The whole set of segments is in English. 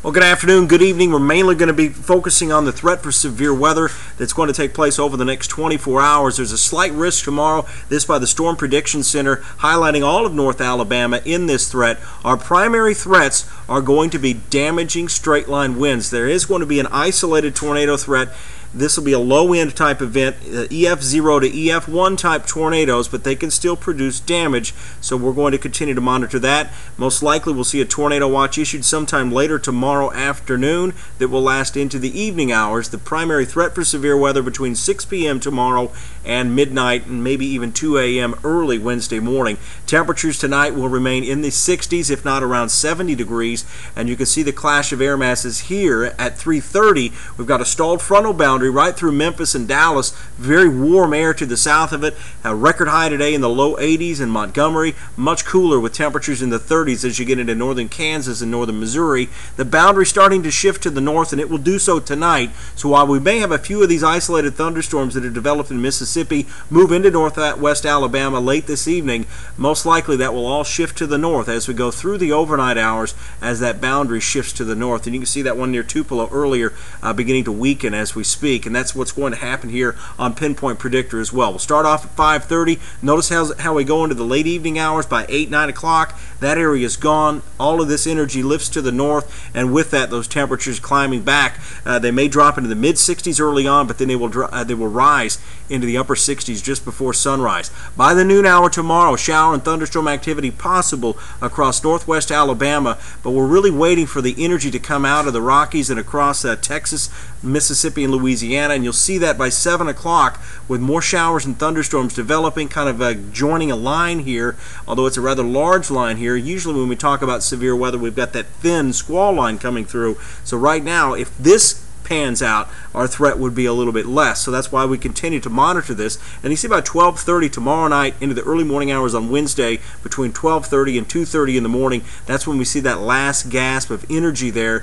Well, good afternoon, good evening. We're mainly going to be focusing on the threat for severe weather that's going to take place over the next 24 hours. There's a slight risk tomorrow, this by the Storm Prediction Center, highlighting all of North Alabama in this threat. Our primary threats are going to be damaging straight-line winds. There is going to be an isolated tornado threat. This will be a low-end type event, EF0 to EF1 type tornadoes, but they can still produce damage, so we're going to continue to monitor that. Most likely we'll see a tornado watch issued sometime later tomorrow afternoon that will last into the evening hours. The primary threat for severe weather between 6 p.m. tomorrow and midnight, and maybe even 2 a.m. early Wednesday morning. Temperatures tonight will remain in the 60s, if not around 70 degrees, and you can see the clash of air masses here at 3:30. We've got a stalled frontal boundary right through Memphis and Dallas. Very warm air to the south of it. A record high today in the low 80s in Montgomery. Much cooler with temperatures in the 30s as you get into northern Kansas and northern Missouri. The boundary starting to shift to the north, and it will do so tonight. So while we may have a few of these isolated thunderstorms that are developed in Mississippi move into northwest Alabama late this evening, most likely that will all shift to the north as we go through the overnight hours as that boundary shifts to the north. And you can see that one near Tupelo earlier beginning to weaken as we speak. And that's what's going to happen here on Pinpoint Predictor as well. We'll start off at 5:30. Notice how we go into the late evening hours by 8, 9 o'clock. That area is gone. All of this energy lifts to the north, and with that, those temperatures climbing back. They may drop into the mid-60s early on, but then they will rise into the upper 60s just before sunrise. By the noon hour tomorrow, shower and thunderstorm activity possible across northwest Alabama, but we're really waiting for the energy to come out of the Rockies and across Texas, Mississippi, and Louisiana, and you'll see that by 7 o'clock with more showers and thunderstorms developing, kind of joining a line here, although it's a rather large line here. Usually when we talk about severe weather, we've got that thin squall line coming through. So right now, if this pans out, our threat would be a little bit less. So that's why we continue to monitor this. And you see about 12:30 tomorrow night into the early morning hours on Wednesday, between 12:30 and 2:30 in the morning, that's when we see that last gasp of energy there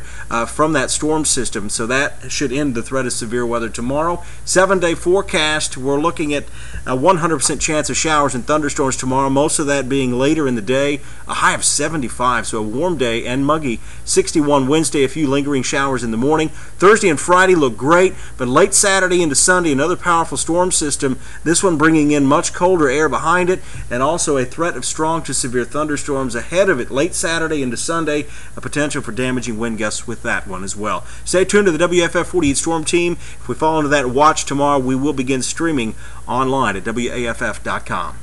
from that storm system. So that should end the threat of severe weather tomorrow. 7-day forecast, we're looking at a 100% chance of showers and thunderstorms tomorrow, most of that being later in the day. A high of 75, so a warm day and muggy. 61 Wednesday, a few lingering showers in the morning. Thursday and Friday look great, but late Saturday into Sunday, another powerful storm system, this one bringing in much colder air behind it, and also a threat of strong to severe thunderstorms ahead of it late Saturday into Sunday, a potential for damaging wind gusts with that one as well. Stay tuned to the WFF 48 Storm Team. If we fall into that watch tomorrow, we will begin streaming online at WAFF.com.